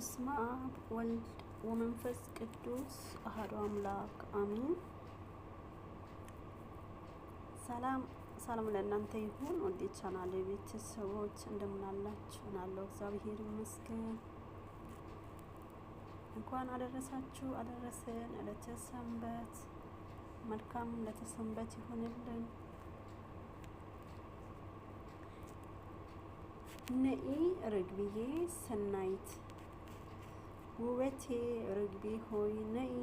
በስመ አብ ወልድ ወመንፈስ ቅዱስ አሐዱ አምላክ አሜን። ሰላም ለእናንተ ይሁን። ወደ ቻናሌ ቤተሰቦች እንደምን አላችሁ? ናለው እግዚአብሔር ይመስገን። እንኳን አደረሳችሁ አደረሰን ለተሰንበት። መልካም ለተሰንበት ይሁንልን። ነኢ ርግብዬ ሰናይት ውበቴ ርግቤ ሆይ ነኢ።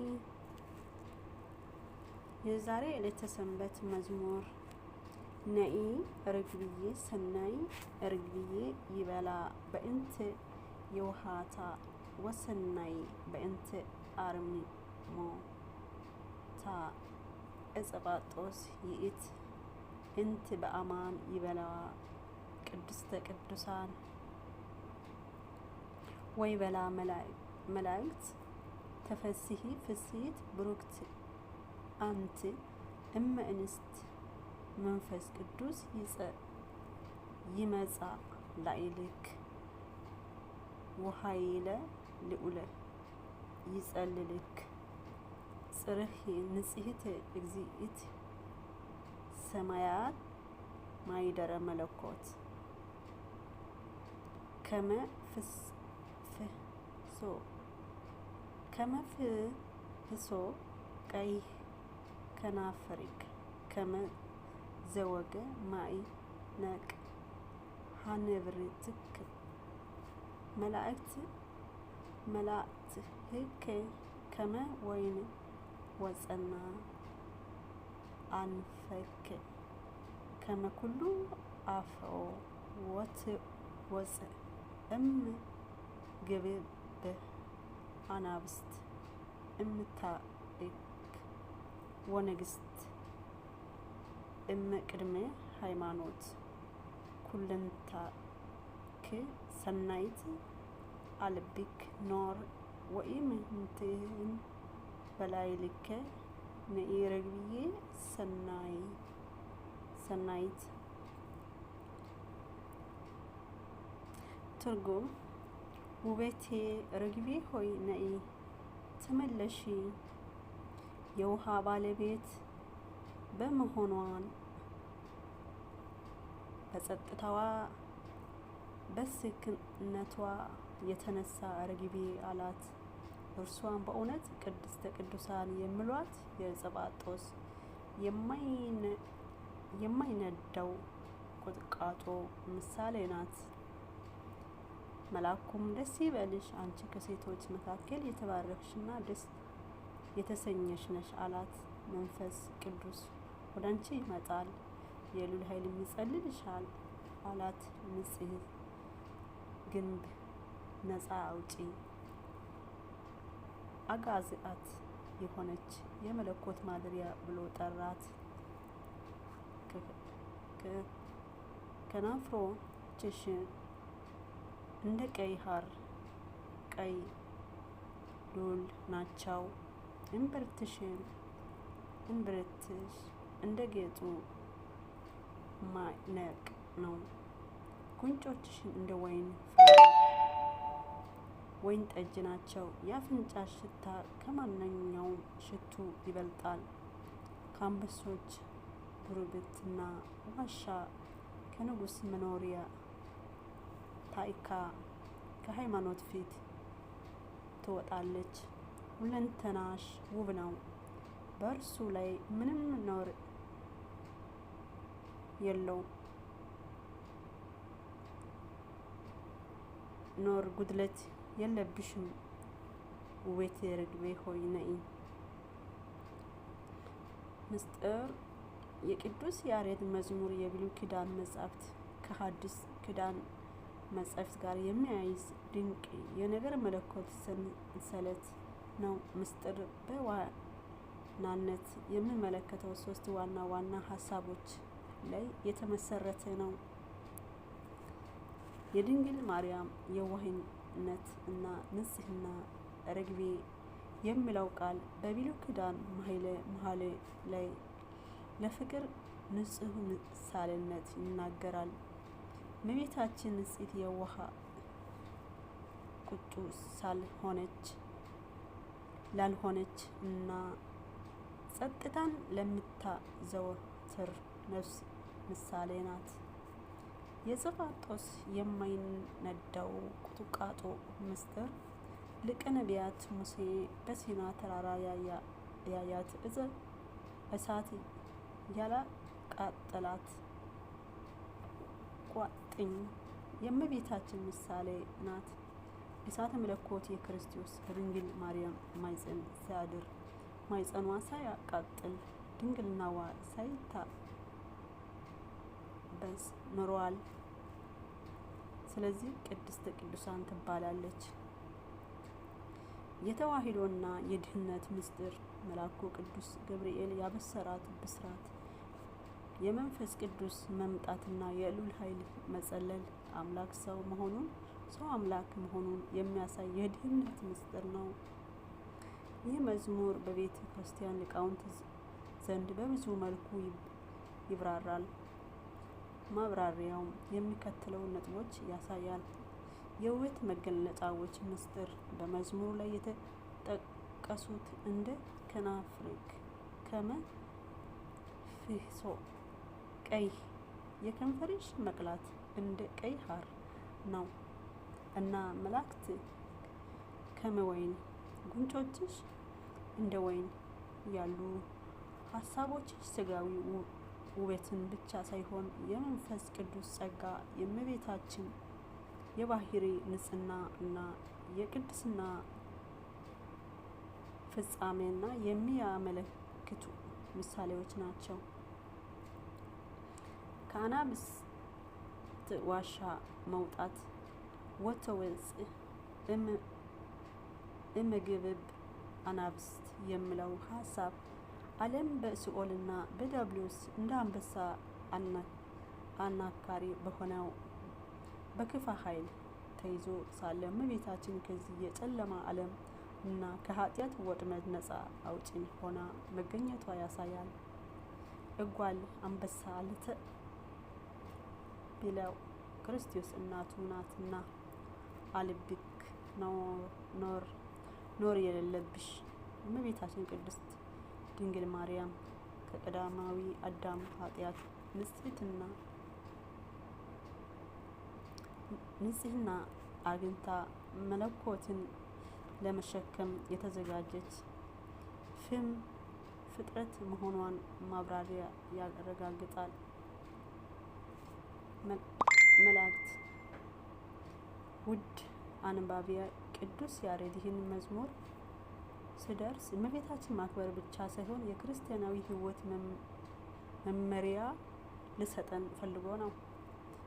የዛሬ ዕለተ ሰንበት መዝሙር ነኢ ርግብዬ ሰናይ ርግብዬ ይበላ በእንት የውሃታ ወሰናይ በእንት አርሞታ እጸባጦስ ይእት እንት በአማን ይበላዋ ቅድስተ ቅዱሳን ወይ በላ መላእክት ተፈስሒ ፍስሕት ብሩክት አንቲ እመ እንስት መንፈስ ቅዱስ ይመጻ ላዕልክ ወኃይለ ልዑለ ይጸልልክ ጽርሕ ንጽሕት እግዚእት ሰማያት ማይደረ መለኮት ከመ ፍሶ ቀይሕ ከናፍሪክ ከመ ዘወገ ማይ ነቅ ሀንብርትክ መላእክትከ ከመ ወይን ወጸና አንፈከ ከመ ኩሉ አፍዖት ወፅእ ግብብ አናብስት እምታእክ ወንግስት ቅድመ ሃይማኖት ኩለንታክ ሰናይት አልብክ ኖር ወኢምንትን በላዕልከ ነኢ ርግብዬ ሰናይት። ትርጉም ውበቴ ርግቤ ሆይ ነኢ ተመለሺ። የውሃ ባለቤት በመሆኗን በጸጥታዋ በስክነቷ የተነሳ ርግቤ አላት። እርሷን በእውነት ቅድስተ ቅዱሳን የሚሏት የጸባጦስ የማይነደው ቁጥቋጦ ምሳሌ ናት። መልአኩም ደስ ይበልሽ አንቺ ከሴቶች መካከል የተባረክሽና ደስ የተሰኘሽ ነሽ አላት። መንፈስ ቅዱስ ወደ አንቺ ይመጣል፣ የልዑል ኃይል ይጸልልሻል አላት። ንጽሕት ግንብ ነፃ አውጪ አጋዝአት የሆነች የመለኮት ማደሪያ ብሎ ጠራት። ከናፍሮችሽ እንደ ቀይ ሐር ቀይ ሉል ናቸው። እምብርትሽ እንደ ጌጡ ማዕነቅ ነው። ጉንጮችሽ እንደ ወይን ጠጅ ናቸው። የአፍንጫሽ ሽታ ከማንኛውም ሽቱ ይበልጣል። ከአንበሶች ጉርብትና ዋሻ ከንጉሥ መኖሪያ ታይካ ከሃይማኖት ፊት ትወጣለች። ሁለንተናሽ ውብ ነው፣ በእርሱ ላይ ምንም ኖር የለው ኖር ጉድለት የለብሽም። ውበቴ ርግቤ ሆይ ነኢ። ምስጢር የቅዱስ ያሬድ መዝሙር የብሉይ ኪዳን መጻሕፍት ከሐዲስ ኪዳን መጻሕፍት ጋር የሚያይዝ ድንቅ የነገረ መለኮት ሰንሰለት ነው። ምስጢር በዋናነት የሚመለከተው ሶስት ዋና ዋና ሀሳቦች ላይ የተመሰረተ ነው። የድንግል ማርያም የዋህነት እና ንጽሕና። ርግቤ የሚለው ቃል በብሉይ ኪዳን መኃልየ ላይ ለፍቅር ንጹሕ ምሳሌነት ይናገራል። እመቤታችን ንጽሕት የዋህ ቁጡ ላልሆነች እና ጸጥታን ለምታዘወትር ነፍስ ምሳሌ ናት። የጽፋጦስ የማይነዳው ቁጥቋጦ ምስጢር ሊቀ ነቢያት ሙሴ በሲና ተራራ ያያት እሳት ያላቃጠላት ቋጥኝ የእመቤታችን ምሳሌ ናት። እሳተ መለኮት የክርስቶስ ድንግል ማርያም ማኅፀን ሲያድር ማኅፀኗ ሳያቃጥል ድንግልናዋ ሳይታበስ ኖሯል። ስለዚህ ቅድስተ ቅዱሳን ትባላለች። የተዋሕዶና የድኅነት ምስጢር መልአኩ ቅዱስ ገብርኤል ያበሰራት ብስራት የመንፈስ ቅዱስ መምጣትና የልዑል ኃይል መጸለል አምላክ ሰው መሆኑን ሰው አምላክ መሆኑን የሚያሳይ የድኅነት ምስጢር ነው። ይህ መዝሙር በቤተ ክርስቲያን ሊቃውንት ዘንድ በብዙ መልኩ ይብራራል። ማብራሪያውም የሚከተለውን ነጥቦች ያሳያል። የውበት መገለጫዎች ምስጢር በመዝሙሩ ላይ የተጠቀሱት እንደ ከናፍርክ ከመ ፍሕሶ ቀይ የከንፈርሽ መቅላት እንደ ቀይ ሐር ነው እና መላእክት ከመ ወይን ጉንጮችሽ እንደ ወይን ያሉ ሀሳቦችሽ ሥጋዊ ውበትን ብቻ ሳይሆን የመንፈስ ቅዱስ ጸጋ የእመቤታችን የባህሪ ንጽሕና እና የቅድስና ፍጻሜና የሚያመለክቱ ምሳሌዎች ናቸው። ከአናብስት ዋሻ መውጣት ወተወጽእ እምግብብ አናብስት የሚለው ሀሳብ ዓለም በሲኦልና በዲያብሎስ እንደ አንበሳ አናካሪ በሆነው በክፉ ኃይል ተይዞ ሳለ እመቤታችን ከዚህ የጨለማ ዓለም እና ከኃጢአት ወጥመድ ነፃ አውጪ ሆና መገኘቷ ያሳያል። እጓል አንበሳ ለተባለው ክርስቶስ እናቱ ናትና አልብክ ኖር የሌለብሽ እመቤታችን ቅድስት ድንግል ማርያም ከቀዳማዊ አዳም ኃጢአት ንጽሕና አግኝታ መለኮትን ለመሸከም የተዘጋጀች ፍም ፍጥረት መሆኗን ማብራሪያ ያረጋግጣል። መላእክት ውድ አንባቢያ ቅዱስ ያሬድ ይህን መዝሙር ሲደርስ እመቤታችን ማክበር ብቻ ሳይሆን የክርስቲያናዊ ሕይወት መመሪያ ሊሰጠን ፈልጎ ነው።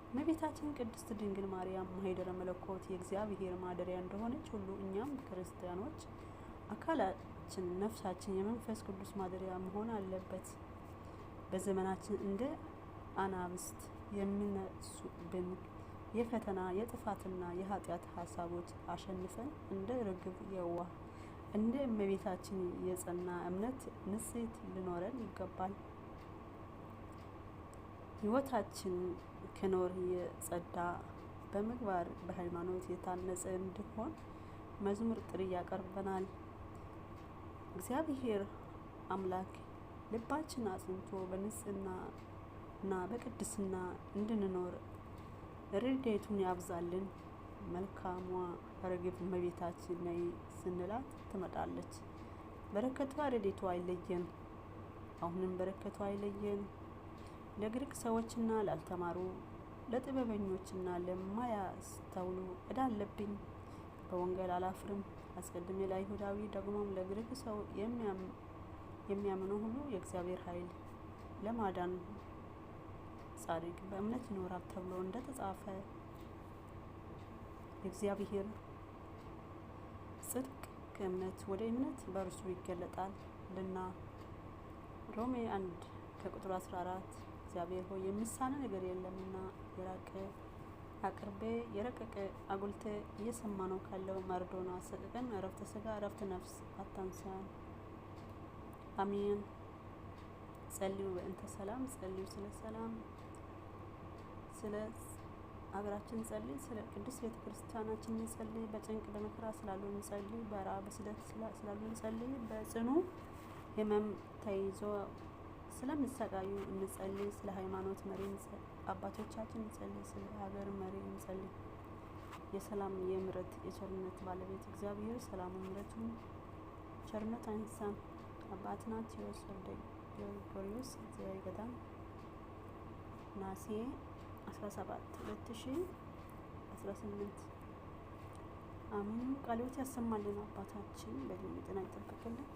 እመቤታችን ቅድስት ድንግል ማርያም ማኅደረ መለኮት የእግዚአብሔር ማደሪያ እንደሆነች ሁሉ እኛም ክርስቲያኖች አካላችን፣ ነፍሳችን የመንፈስ ቅዱስ ማደሪያ መሆን አለበት። በዘመናችን እንደ አናብስት የሚነሱብን የፈተና የጥፋትና የኃጢአት ሀሳቦች አሸንፈን እንደ ርግብ የዋህ እንደ እመቤታችን የጸና እምነት ንጽሕት ሊኖረን ይገባል። ሕይወታችን ከኖር የጸዳ በምግባር በሃይማኖት የታነጸ እንዲሆን መዝሙር ጥሪ ያቀርበናል። እግዚአብሔር አምላክ ልባችን አጽንቶ በንጽሕና እና በቅድስና እንድንኖር ረድኤቱን ያብዛልን። መልካሟ ርግብ እመቤታችን ነይ ስንላት ትመጣለች። በረከቷ ረድኤቷ አይለየን። አሁንም በረከቷ አይለየን። ለግሪክ ሰዎችና ላልተማሩ ለጥበበኞችና ለማያስተውሉ ዕዳ አለብኝ። በወንጌል አላፍርም። አስቀድሜ ለአይሁዳዊ ደግሞም ለግሪክ ሰው የሚያምኑ ሁሉ የእግዚአብሔር ኃይል ለማዳን ጻድቅ በእምነት ይኖራል ተብሎ እንደተጻፈ የእግዚአብሔር ጽድቅ ከእምነት ወደ እምነት በእርሱ ይገለጣልና። ሮሜ 1:14 እግዚአብሔር ሆይ የሚሳነው ነገር የለምና የራቀ አቅርቤ የረቀቀ አጉልተ እየሰማነው ካለው መርዶና ሰቀቀን እረፍተ ሥጋ እረፍተ ነፍስ አታንሳን። አሜን። ጸልዩ በእንተ ሰላም ጸልዩ ስለ ሰላም ስለ አገራችን እንጸልይ። ስለ ቅዱስ ቤተክርስቲያናችን እንጸልይ። በጭንቅ በመከራ ስላሉ እንጸልይ። በረሃብ በስደት ስላሉ እንጸልይ። በጽኑ ህመም ተይዞ ስለሚሰቃዩ እንጸልይ። ስለ ሃይማኖት መሪ አባቶቻችን እንጸልይ። ስለ ሀገር መሪ እንጸልይ። የሰላም የምሕረት የቸርነት ባለቤት እግዚአብሔር ሰላም ምሕረቱን ቸርነት አይንሳን። አባ አትናቴዎስ ወልደ ጊዮርጊስ ዘገዳም ነሐሴ 17 2018 አሜን። ቃልዎት ያሰማልን። አባታችን በእድሜ ጤና ይጠብቅልን።